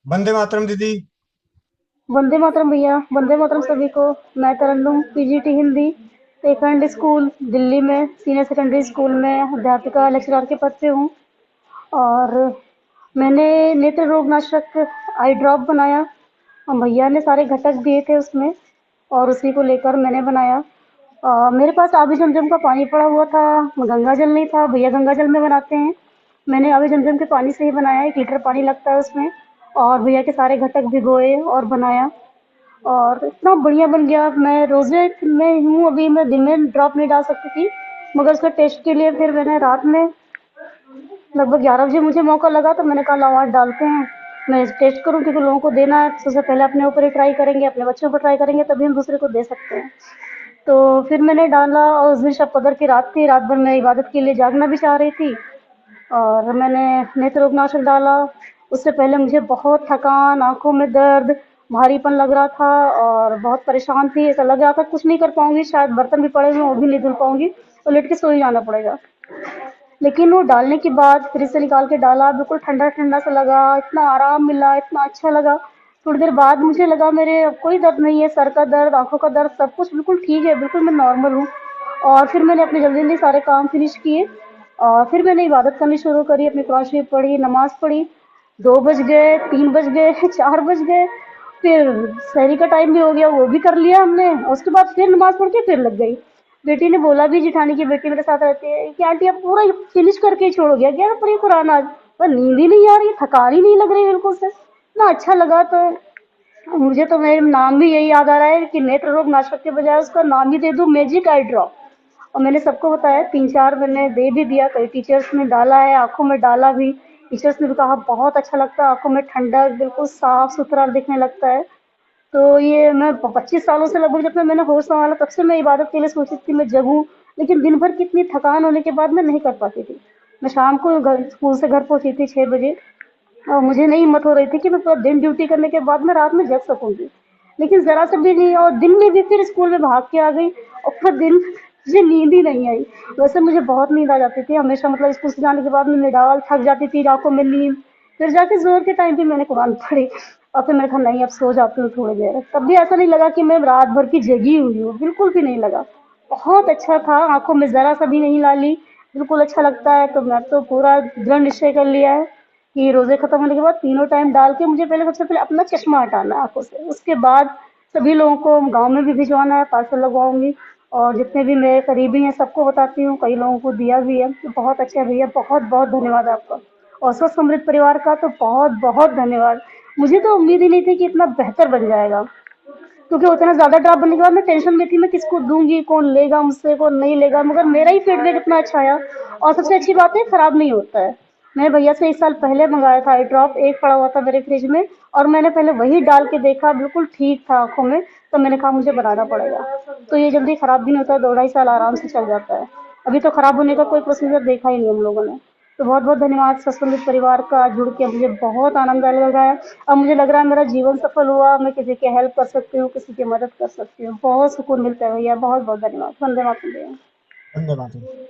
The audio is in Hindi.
वंदे मातरम दीदी। वंदे मातरम भैया। वंदे मातरम सभी को। मैं तरन्नुम, पीजीटी हिंदी, एकंड स्कूल दिल्ली में सीनियर सेकेंडरी स्कूल में अध्यापिका लेक्चरर के पद पे हूँ। और मैंने नेत्र रोग नाशक आई ड्रॉप बनाया। भैया ने सारे घटक दिए थे उसमें, और उसी को लेकर मैंने बनाया। मेरे पास आबी जमजम का पानी पड़ा हुआ था, गंगा जल नहीं था। भैया गंगा जल में बनाते हैं। मैंने आबी जमजम के पानी से ही बनाया, 1 लीटर पानी लगता है उसमें। और भैया के सारे घटक भिगोए और बनाया, और इतना बढ़िया बन गया। मैं रोजे में हूँ, अभी मैं दिन में ड्रॉप नहीं डाल सकती थी, मगर उसका टेस्ट के लिए फिर मैंने रात में लगभग 11 बजे मुझे मौका लगा, तो मैंने कहा लाओ आज डालते हैं, मैं टेस्ट करूँ, क्योंकि लोगों को देना है। सबसे पहले अपने ऊपर ही ट्राई करेंगे, अपने बच्चों पर ट्राई करेंगे, तभी हम दूसरे को दे सकते हैं। तो फिर मैंने डाला, और उस दिन शब कदर की रात थी, रात भर मैं इबादत के लिए जागना भी चाह रही थी। और मैंने नेत्र उपनाशक डाला। उससे पहले मुझे बहुत थकान, आंखों में दर्द, भारीपन लग रहा था, और बहुत परेशान थी। ऐसा लग रहा था कुछ नहीं कर पाऊंगी, शायद बर्तन भी पड़े हुए हैं वो भी नहीं धुल पाऊंगी, और लेट के सो ही जाना पड़ेगा। लेकिन वो डालने के बाद फ्रिज से निकाल के डाला, बिल्कुल ठंडा ठंडा सा लगा, इतना आराम मिला, इतना अच्छा लगा। थोड़ी देर बाद मुझे लगा मेरे अब कोई दर्द नहीं है, सर का दर्द, आंखों का दर्द, सब कुछ बिल्कुल ठीक है, बिल्कुल मैं नॉर्मल हूँ। और फिर मैंने अपने जल्दी जल्दी सारे काम फिनिश किए, और फिर मैंने इबादत करनी शुरू करी, अपनी कुरान शरीफ पढ़ी, नमाज पढ़ी। 2 बज गए, 3 बज गए, 4 बज गए, फिर सहरी का टाइम भी हो गया, वो भी कर लिया हमने। उसके बाद फिर नमाज पढ़ के फिर लग गई। बेटी ने बोला भी, जेठानी की बेटी मेरे साथ रहती है, कि आंटी आप पूरा फिनिश करके ही छोड़ोगे क्या पूरी कुरान आज? पर नींद ही नहीं आ रही, थकान ही नहीं लग रही बिल्कुल से, इतना अच्छा लगा। तो मुझे तो मेरे नाम भी यही याद आ रहा है कि नेत्र रोग नाशक के बजाय उसका नाम ही दे दूं मैजिक आई ड्रॉप। और मैंने सबको बताया, 3-4 मैंने दे भी दिया, कई टीचर्स ने डाला है, आंखों में डाला भी। टीचर्स ने भी कहा बहुत अच्छा लगता है, आंखों में ठंडक, बिल्कुल साफ सुथरा दिखने लगता है। तो ये मैं 25 सालों से लगभग, जब से मैंने होश संभाला तब से मैं इबादत के लिए सोचती थी मैं जगूं। लेकिन दिन भर की इतनी थकान होने के बाद मैं नहीं कर पाती थी। मैं शाम को घर, स्कूल से घर पहुंची थी 6 बजे, और मुझे नहीं हिम्मत हो रही थी कि मैं पूरा दिन ड्यूटी करने के बाद मैं रात में जग सकूंगी। लेकिन जरा सा भी नहीं, और दिन में भी फिर स्कूल में भाग के आ गई, और पूरा दिन मुझे नींद ही नहीं आई। वैसे मुझे बहुत नींद आ जाती थी हमेशा, मतलब स्कूल से जाने के बाद मैं निडाल थक जाती थी, आंखों में नींद। फिर जाके जोर के टाइम पे मैंने कुरान पढ़ी, और फिर मैंने कहा नहीं अब सो जाती हूँ थोड़ी देर। तब भी ऐसा नहीं लगा कि मैं रात भर की जगी हुई हूँ, बिल्कुल भी नहीं लगा। बहुत अच्छा था, आंखों में जरा सा भी नहीं लाली, बिल्कुल अच्छा लगता है। तो मैं तो पूरा दृढ़ निश्चय कर लिया है कि रोजे खत्म होने के बाद तीनों टाइम डाल के मुझे पहले, सबसे पहले अपना चश्मा हटाना है आंखों से, उसके बाद सभी लोगों को गांव में भी भिजवाना है, पार्सल लगवाऊंगी। और जितने भी मेरे करीबी हैं सबको बताती हूँ, कई लोगों को दिया भी है। तो बहुत अच्छा है भैया, बहुत बहुत धन्यवाद आपका। और स्वस्थ समृद्ध परिवार का तो बहुत बहुत धन्यवाद। मुझे तो उम्मीद ही नहीं थी कि इतना बेहतर बन जाएगा, क्योंकि उतना ज्यादा ड्राफ्ट बनने के बाद मैं टेंशन में थी, मैं किसको दूंगी, कौन लेगा मुझसे, कौन नहीं लेगा। मगर मेरा ही फीडबैक इतना अच्छा आया, और सबसे अच्छी बात है खराब नहीं होता है। मैंने भैया से 1 साल पहले मंगाया था आई ड्रॉप, एक पड़ा हुआ था मेरे फ्रिज में, और मैंने पहले वही डाल के देखा, बिल्कुल ठीक था आंखों में। तो मैंने कहा मुझे बनाना पड़ेगा। तो ये जल्दी खराब भी नहीं होता, 2-2.5 साल आराम से चल जाता है। अभी तो खराब होने का कोई प्रोसीजर देखा ही नहीं हम लोगों ने। तो बहुत बहुत धन्यवाद सत्संगित परिवार का, जुड़ के मुझे बहुत आनंद लग रहा है। अब मुझे लग रहा है मेरा जीवन सफल हुआ, मैं किसी की हेल्प कर सकती हूँ, किसी की मदद कर सकती हूँ, बहुत सुकून मिलता है भैया। बहुत बहुत धन्यवाद। वंदे मातरम भैया। वंदे मातरम।